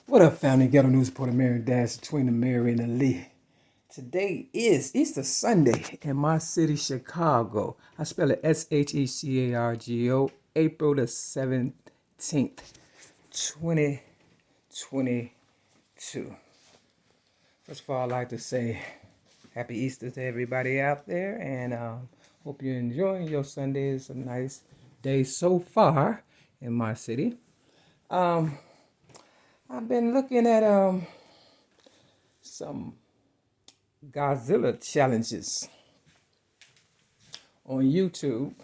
What up, family? Ghetto News Report, Mary Dash between the Mary and the Lee. Today is Easter Sunday in my city, Chicago. I spell it Shecargo, April the 17th, 2022. First of all, I'd like to say happy Easter to everybody out there, and hope you're enjoying your Sunday. It's a nice day so far in my city. I've been looking at some Godzilla challenges on YouTube.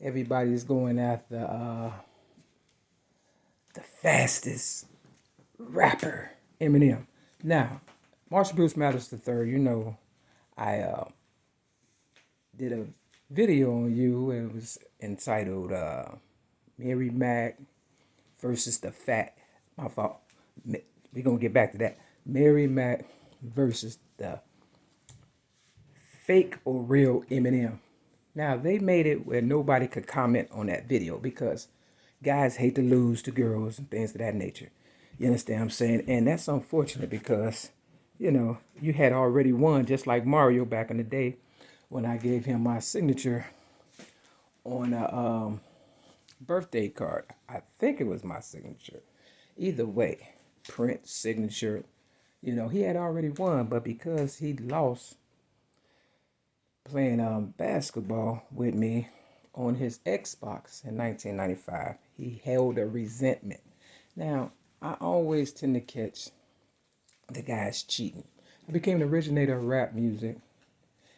Everybody's going after the fastest rapper, Eminem. Now, Marshall Bruce Mathers III, you know, I did a video on you. It was entitled Mary Mac versus the Fat. My fault. We're going to get back to that. Mary Mac versus the fake or real Eminem. Now, they made it where nobody could comment on that video because guys hate to lose to girls and things of that nature. You understand what I'm saying? And that's unfortunate because, you know, you had already won, just like Mario back in the day when I gave him my signature on a birthday card. I think it was my signature. Either way, print, signature, you know, he had already won, but because he lost playing basketball with me on his Xbox in 1995, he held a resentment. Now, I always tend to catch the guys cheating. I became the originator of rap music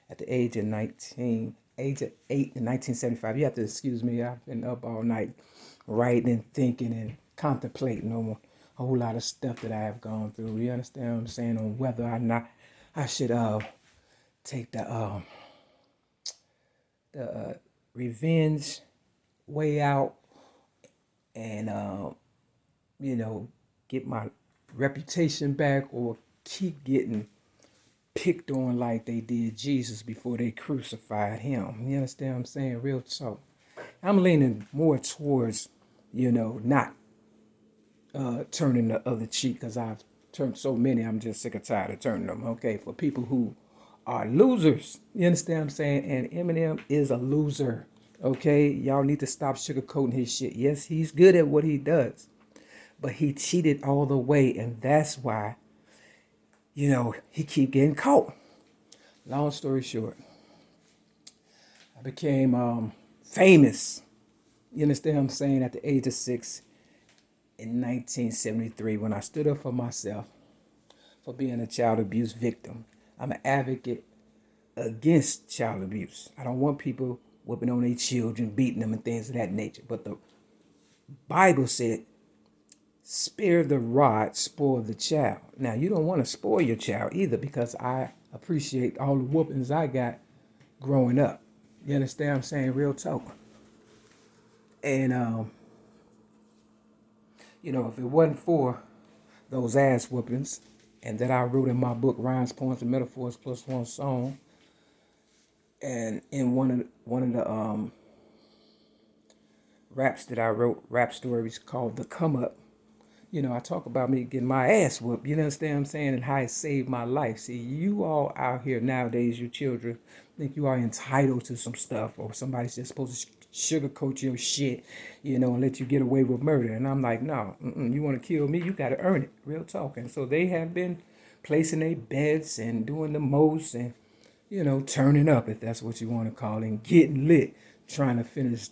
at the age of 8 in 1975. You have to excuse me, I've been up all night writing and thinking and contemplating on a whole lot of stuff that I have gone through. You understand what I'm saying? On whether or not I should take the revenge way out and you know, get my reputation back, or keep getting picked on like they did Jesus before they crucified him. You understand what I'm saying? Real talk. I'm leaning more towards, you know, not turning the other cheek, because I've turned so many, I'm just sick and tired of turning them. Okay, for people who are losers. You understand what I'm saying? And Eminem is a loser. Okay, y'all need to stop sugarcoating his shit. Yes, he's good at what he does, but he cheated all the way, and that's why, you know, he keep getting caught. Long story short, I became famous, you understand what I'm saying, at the age of 6 in 1973 when I stood up for myself for being a child abuse victim. I'm an advocate against child abuse. I don't want people whipping on their children, beating them and things of that nature. But the Bible said, spare the rod, spoil the child. Now, you don't want to spoil your child either, because I appreciate all the whoopings I got growing up. You understand what I'm saying? Real talk. And, you know, if it wasn't for those ass whoopings and that I wrote in my book, Rhymes, Poems, and Metaphors Plus One Song, and in one of the raps that I wrote, rap stories called The Come Up, you know, I talk about me getting my ass whooped, you understand what I'm saying, and how it saved my life. See, you all out here nowadays, you children, think you are entitled to some stuff, or somebody's just supposed to sugarcoat your shit, you know, and let you get away with murder. And I'm like, no, you want to kill me, you got to earn it. Real talk. And so they have been placing their bets and doing the most and, you know, turning up, if that's what you want to call it, and getting lit, trying to finish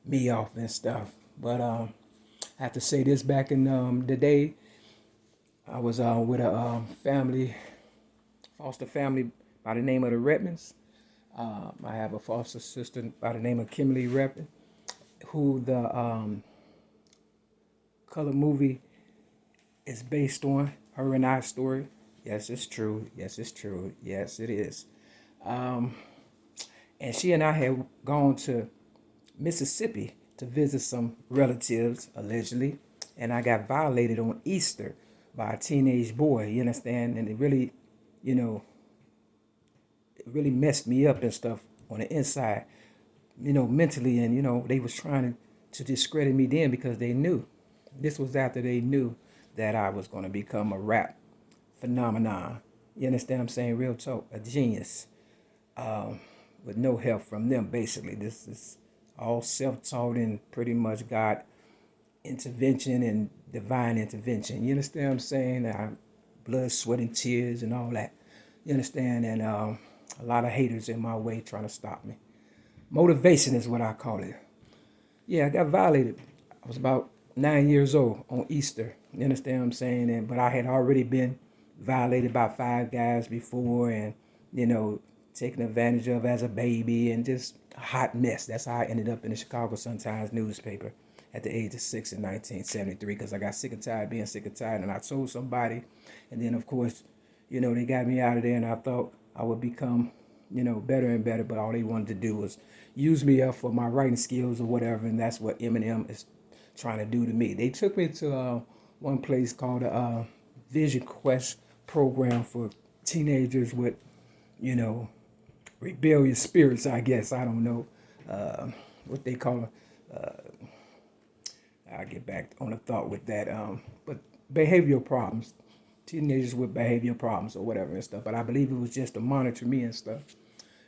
me off and stuff. But I have to say this, back in the day, I was with a foster family by the name of the Redmonds. I have a foster sister by the name of Kimberly Redmond, who the color movie is based on, her and I story. Yes, it's true. Yes, it's true. Yes, it is. And she and I had gone to Mississippi to visit some relatives, allegedly, and I got violated on Easter by a teenage boy, you understand? And it really, you know, it really messed me up and stuff on the inside, you know, mentally. And, you know, they was trying to discredit me then because they knew. This was after they knew that I was going to become a rap phenomenon. You understand what I'm saying? Real talk, a genius. With no help from them, basically. This is all self-taught and pretty much God intervention and divine intervention. You understand what I'm saying? Blood, sweat, and tears and all that. You understand? And a lot of haters in my way trying to stop me. Motivation is what I call it. Yeah, I got violated. I was about 9 years old on Easter. You understand what I'm saying? But I had already been violated by 5 guys before and, taken advantage of as a baby and just a hot mess. That's how I ended up in the Chicago Sun-Times newspaper at the age of 6 in 1973 because I got sick and tired being sick and tired. And I told somebody. And then, of course, they got me out of there and I thought I would become, better and better. But all they wanted to do was use me up for my writing skills or whatever. And that's what Eminem is trying to do to me. They took me to one place called a Vision Quest program for teenagers with, rebellious spirits, I guess. I don't know what they call them. I'll get back on the thought with that. But behavioral problems, teenagers with behavioral problems or whatever and stuff. But I believe it was just to monitor me and stuff.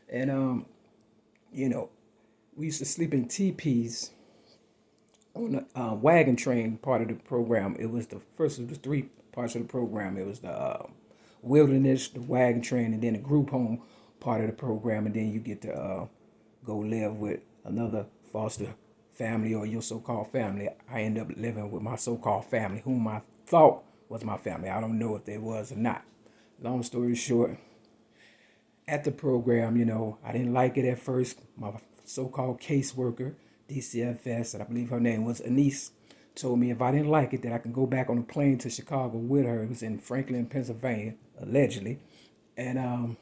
And, we used to sleep in teepees on the wagon train part of the program. It was the 3 parts of the program. It was the wilderness, the wagon train, and then the group home part of the program. And then you get to go live with another foster family or your so-called family. I ended up living with my so-called family, whom I thought was my family. I don't know if they was or not. Long story short, at the program, I didn't like it at first. My so-called caseworker, DCFS, and I believe her name was Anise, told me if I didn't like it, that I can go back on a plane to Chicago with her. It was in Franklin, Pennsylvania, allegedly. And,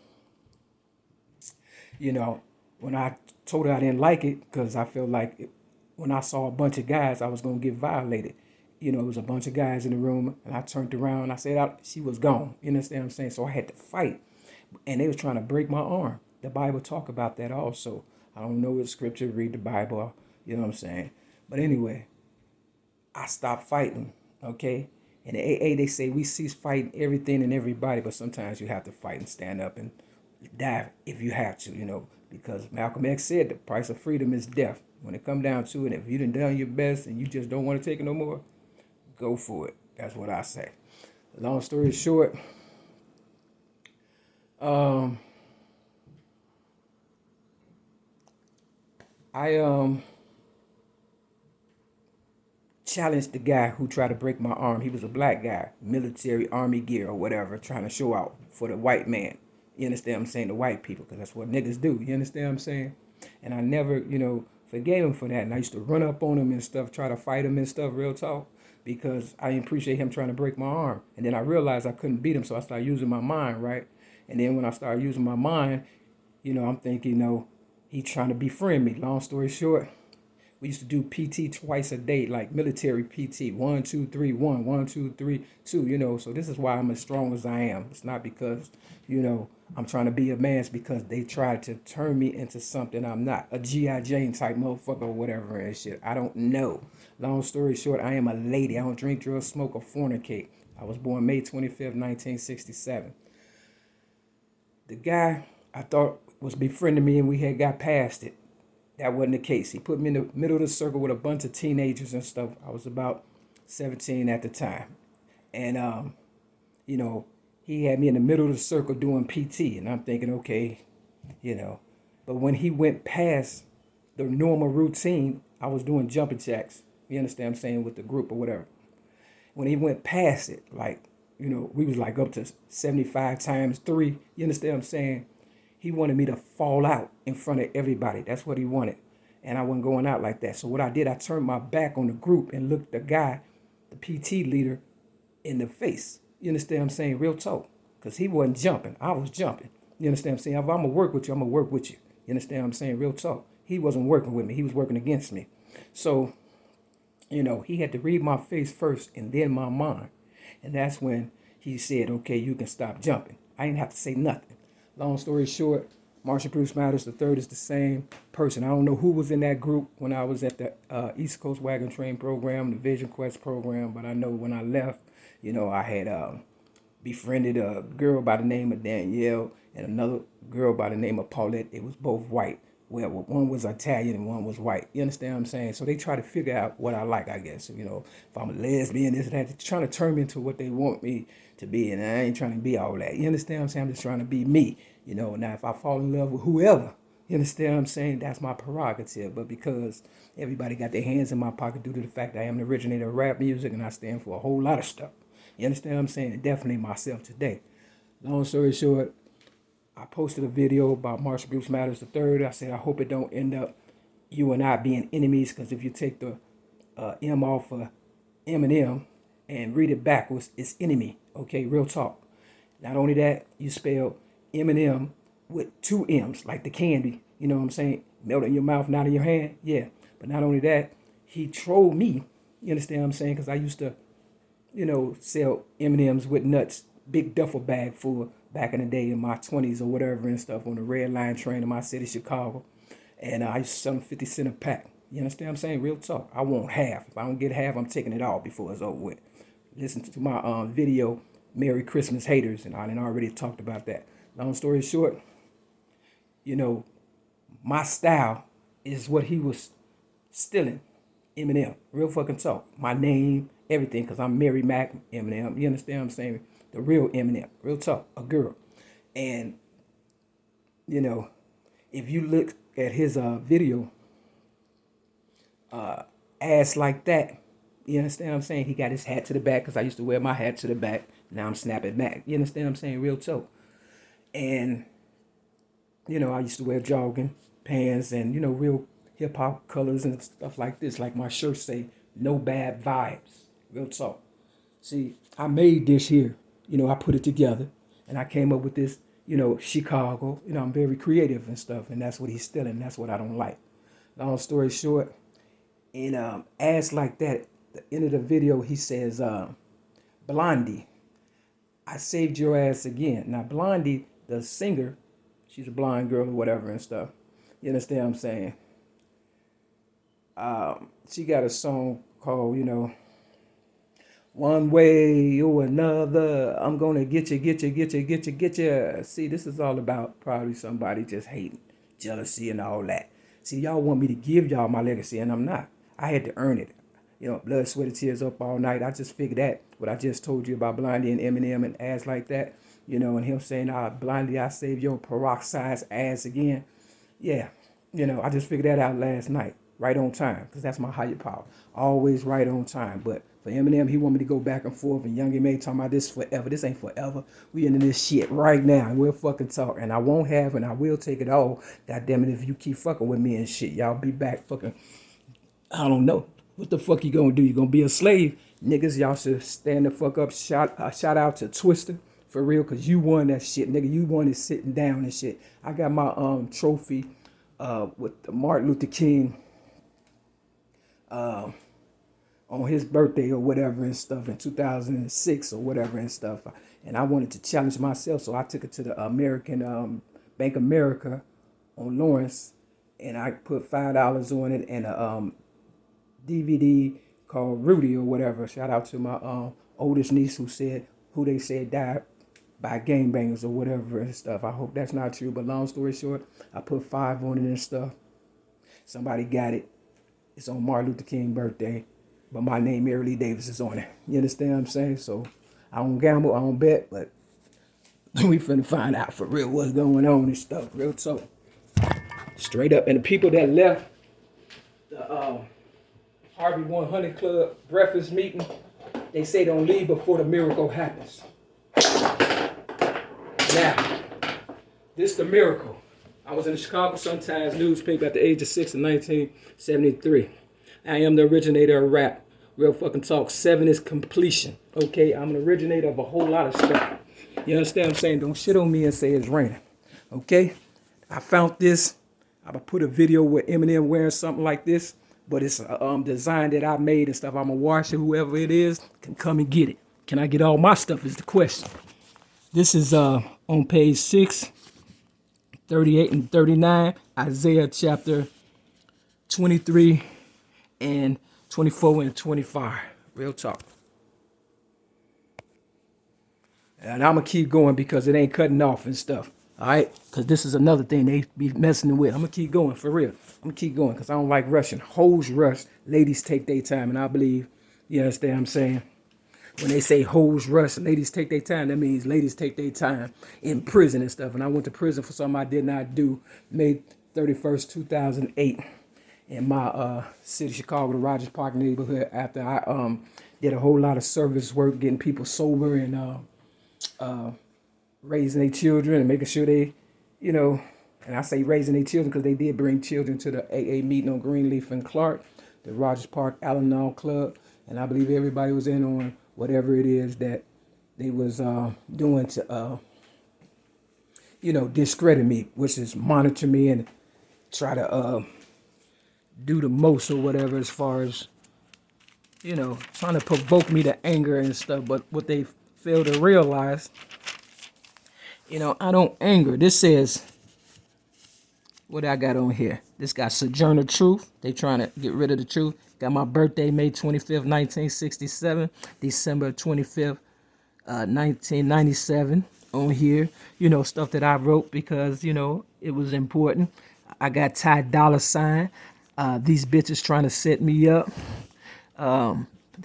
when I told her I didn't like it, because I felt like when I saw a bunch of guys, I was going to get violated. It was a bunch of guys in the room, and I turned around, and I said she was gone. You understand what I'm saying? So I had to fight, and they was trying to break my arm. The Bible talk about that also. I don't know what scripture, read the Bible, you know what I'm saying? But anyway, I stopped fighting, okay? In the AA, they say we cease fighting everything and everybody, but sometimes you have to fight and stand up and die if you have to, because Malcolm X said the price of freedom is death. When it come down to it, if you done your best and you just don't want to take it no more, go for it. That's what I say. Long story short, I challenged the guy who tried to break my arm. He was a black guy, military, army gear or whatever, trying to show out for the white man. You understand what I'm saying? The white people, because that's what niggas do. You understand what I'm saying? And I never, forgave him for that. And I used to run up on him and stuff, try to fight him and stuff, real talk, because I didn't appreciate him trying to break my arm. And then I realized I couldn't beat him, so I started using my mind, right? And then when I started using my mind, I'm thinking, he's trying to befriend me. Long story short, we used to do PT twice a day, like military PT. 1, 2, 3, 1, 1, 2, 3, 2, So this is why I'm as strong as I am. It's not because, I'm trying to be a man. It's because they tried to turn me into something I'm not. A G.I. Jane type motherfucker or whatever and shit. I don't know. Long story short, I am a lady. I don't drink, drugs, smoke, or fornicate. I was born May 25th, 1967. The guy I thought was befriending me and we had got past it. That wasn't the case. He put me in the middle of the circle with a bunch of teenagers and stuff. I was about 17 at the time. And, he had me in the middle of the circle doing PT. And I'm thinking, okay, But when he went past the normal routine, I was doing jumping jacks. You understand what I'm saying? With the group or whatever. When he went past it, we was like up to 75 times 3. You understand what I'm saying? He wanted me to fall out in front of everybody. That's what he wanted. And I wasn't going out like that. So what I did, I turned my back on the group and looked the guy, the PT leader, in the face. You understand what I'm saying? Real talk. Because he wasn't jumping. I was jumping. You understand what I'm saying? If I'm going to work with you, I'm going to work with you. You understand what I'm saying? Real talk. He wasn't working with me. He was working against me. So, he had to read my face first and then my mind. And that's when he said, okay, you can stop jumping. I didn't have to say nothing. Long story short, Marshall Bruce Matters the third is the same person. I don't know who was in that group when I was at the East Coast Wagon Train program, the Vision Quest program, but I know when I left, you know, I had befriended a girl by the name of Danielle and another girl by the name of Paulette. It was both white. Well, one was Italian and one was white. You understand what I'm saying? So they try to figure out what I like, I guess. You know, if I'm a lesbian, this and that. They're trying to turn me into what they want me to be, and I ain't trying to be all that. You understand what I'm saying? I'm just trying to be me. You know, now if I fall in love with whoever, you understand what I'm saying? That's my prerogative. But because everybody got their hands in my pocket due to the fact that I am the originator of rap music and I stand for a whole lot of stuff. You understand what I'm saying? Definitely myself today. Long story short, I posted a video about Marshall Bruce Matters the third. I said, I hope it don't end up you and I being enemies, because if you take the M off of Eminem and read it backwards, it's enemy. Okay, real talk. Not only that, you spell Eminem with two M's, like the candy. You know what I'm saying? Melt in your mouth, not in your hand. Yeah. But not only that, he trolled me. You understand what I'm saying? Because I used to, you know, sell M&Ms with nuts, big duffel bag full back in the day in my 20s or whatever and stuff on the red line train in my city, Chicago. And I used to sell them 50 cents a pack. You understand what I'm saying? Real talk. I want half. If I don't get half, I'm taking it all before it's over with. Listen to my video, Merry Christmas Haters, and I already talked about that. Long story short, you know, my style is what he was stealing. Eminem, real fucking talk. My name, everything, because I'm Mary Mac Eminem. You understand what I'm saying? The real Eminem, real talk, a girl. And, you know, if you look at his video, Ass Like That, you understand what I'm saying? He got his hat to the back, because I used to wear my hat to the back. Now I'm snapping back. You understand what I'm saying? Real talk. And, you know, I used to wear jogging pants and, you know, real hip-hop colors and stuff like this. Like my shirts say, no bad vibes. Real talk. See, I made this here. You know, I put it together. And I came up with this, you know, Chicago. You know, I'm very creative and stuff. And that's what he's stealing. That's what I don't like. Long story short, in Ass Like That, the end of the video, he says, Blondie, I saved your ass again. Now, Blondie, the singer, she's a blonde girl or whatever and stuff. You understand what I'm saying? She got a song called, you know, One Way or Another, I'm gonna get you, get you, get you, get you, get you. See, this is all about probably somebody just hating, jealousy and all that. See, y'all want me to give y'all my legacy, and I'm not. I had to earn it. You know, blood, sweat, and tears up all night. I just figured that, what I just told you about Blondie and Eminem and Ass Like That, you know, and him saying, Blondie, I saved your peroxide ass again. Yeah, you know, I just figured that out last night. Right on time, because that's my higher power. Always right on time. But for Eminem, he want me to go back and forth, and Young M.A. talking about this forever. This ain't forever. We into this shit right now, and we'll fucking talk. And I won't have, and I will take it all. God damn it, if you keep fucking with me and shit, y'all be back fucking, I don't know. What the fuck you gonna do? You gonna be a slave? Niggas, y'all should stand the fuck up. Shout out to Twister, for real, because you won that shit, nigga. You won it sitting down and shit. I got my trophy with the Martin Luther King on his birthday or whatever and stuff in 2006 or whatever and stuff. And I wanted to challenge myself, so I took it to the American Bank America on Lawrence, and I put $5 on it and a DVD called Rudy or whatever. Shout out to my oldest niece who they said died by gangbangers or whatever and stuff. I hope that's not true, but long story short, I put 5 on it and stuff. Somebody got it. It's on Martin Luther King birthday, but my name, Mary Lee Davis, is on it. You understand what I'm saying? So I don't gamble, I don't bet, but we finna find out for real what's going on and stuff. Real talk. Straight up. And the people that left the Harvey 100 Club breakfast meeting, they say don't leave before the miracle happens. Now, this the miracle. I was in the Chicago Sun-Times newspaper at the age of 6 in 1973. I am the originator of rap. Real fucking talk. 7 is completion. Okay, I'm an originator of a whole lot of stuff. You understand what I'm saying? Don't shit on me and say it's raining. Okay? I found this. I put a video with Eminem wearing something like this, but it's a design that I made and stuff. I'm going to wash it. Whoever it is can come and get it. Can I get all my stuff is the question. This is on page 6. 38 and 39, Isaiah chapter 23 and 24 and 25. Real talk. And I'm going to keep going because it ain't cutting off and stuff. All right? Because this is another thing they be messing with. I'm going to keep going for real. I'm going to keep going because I don't like rushing. Hoes rush. Ladies take their time. And I believe, you understand what I'm saying? When they say hoes rush, ladies take their time, that means ladies take their time in prison and stuff. And I went to prison for something I did not do May 31st, 2008 in my city, Chicago, the Rogers Park neighborhood after I did a whole lot of service work, getting people sober and raising their children and making sure they, you know, and I say raising their children because they did bring children to the AA meeting on Greenleaf and Clark, the Rogers Park Al-Anon Club. And I believe everybody was in on whatever it is that they was doing to, you know, discredit me, which is monitor me and try to do the most or whatever as far as, you know, trying to provoke me to anger and stuff. But what they fail to realize, you know, I don't anger. This says, what I got on here? This got Sojourner Truth. They trying to get rid of the truth. Got my birthday, May 25th, 1967, December 25th, 1997 on here. You know, stuff that I wrote because, you know, it was important. I got Ty Dolla $ign. These bitches trying to set me up.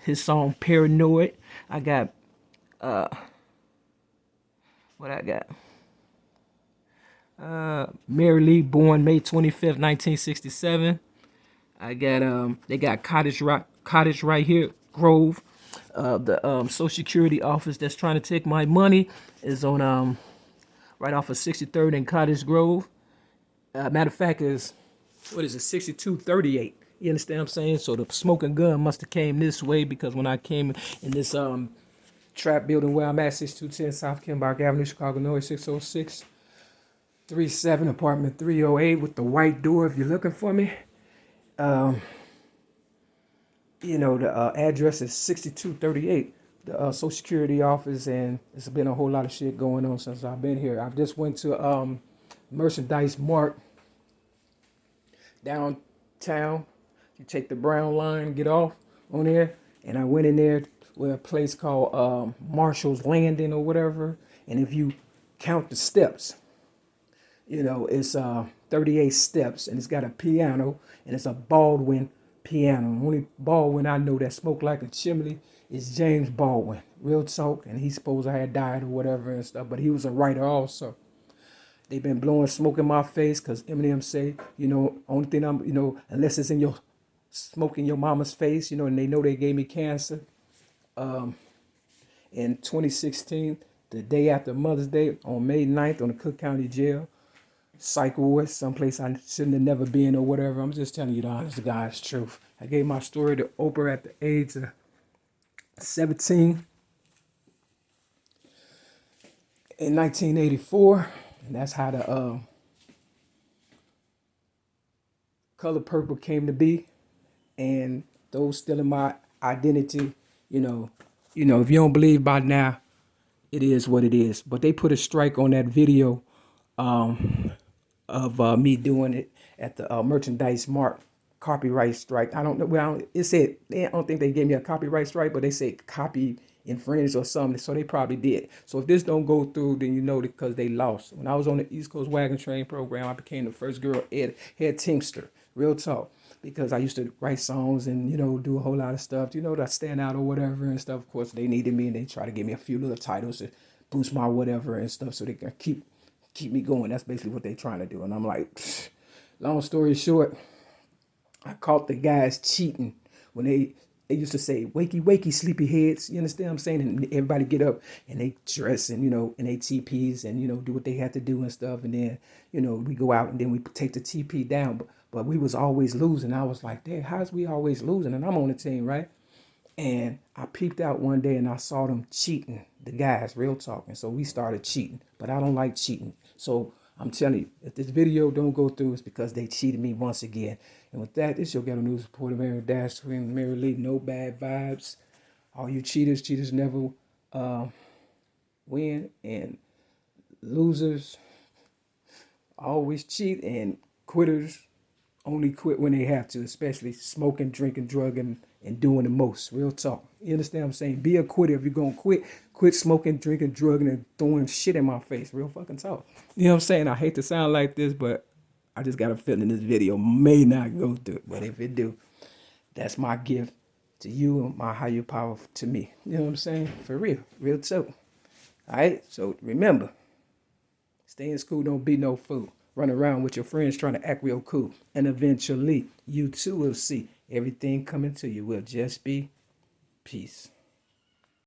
His song Paranoid. I got, what I got? Mary Lee, born May 25th, 1967. I got they got Cottage right here, Grove. The Social Security office that's trying to take my money is on right off of 63rd and Cottage Grove. Matter of fact, is what is it, 6238? You understand what I'm saying? So the smoking gun must have came this way because when I came in this trap building where I'm at, 6210 South Kimbark Avenue, Chicago, Illinois, 60637, apartment 308 with the white door. If you're looking for me. You know, the address is 6238, the Social Security office, and it's been a whole lot of shit going on since I've been here. I just went to Merchandise Mart downtown. You take the brown line, get off on there, and I went in there with a place called Marshall's Landing or whatever, and if you count the steps, you know, it's 38 steps, and it's got a piano, and it's a Baldwin piano. The only Baldwin I know that smoked like a chimney is James Baldwin. Real talk, and he's supposed I had died or whatever and stuff, but he was a writer also. They've been blowing smoke in my face because Eminem say, you know, only thing I'm, you know, unless it's in your smoke in your mama's face, you know, and they know they gave me cancer. In 2016, the day after Mother's Day, on May 9th, on the Cook County Jail, Psych ward, someplace I shouldn't have never been or whatever. I'm just telling you the honest God's truth. I gave my story to Oprah at the age of 17 in 1984, and that's how the Color Purple came to be. And those still in my identity, you know, if you don't believe by now, it is what it is. But they put a strike on that video of me doing it at the Merchandise Mart copyright strike. I don't know. Well, it said, I don't think they gave me a copyright strike, but they said copy infringed or something. So they probably did. So if this don't go through, then you know because they lost. When I was on the East Coast Wagon Train program, I became the first girl head teamster. Real talk. Because I used to write songs and, you know, do a whole lot of stuff, you know, to stand out or whatever and stuff. Of course, they needed me and they try to give me a few little titles to boost my whatever and stuff so they can keep me going. That's basically what they're trying to do. And I'm like, pfft. Long story short, I caught the guys cheating when they used to say, wakey, wakey, sleepy heads. You understand what I'm saying? And everybody get up and they dress and, you know, in they TPs and, you know, do what they had to do and stuff. And then, you know, we go out and then we take the TP down. But we was always losing. I was like, damn, how's we always losing? And I'm on the team, right? And I peeped out one day and I saw them cheating, the guys, real talking. So we started cheating. But I don't like cheating. So I'm telling you, if this video don't go through, it's because they cheated me once again. And with that, this your Ghetto News reporter, Mary Dash, Twin, Mary Lee, no bad vibes. All you cheaters never win. And losers always cheat, and quitters only quit when they have to, especially smoking, drinking, drugging, and doing the most. Real talk. You understand what I'm saying? Be a quitter if you're going to quit. Quit smoking, drinking, drugging, and throwing shit in my face. Real fucking talk. You know what I'm saying? I hate to sound like this, but I just got a feeling this video may not go through. But if it do, that's my gift to you and my higher power to me. You know what I'm saying? For real. Real talk. All right? So remember, stay in school, don't be no fool. Run around with your friends trying to act real cool. And eventually, you too will see everything coming to you will just be peace.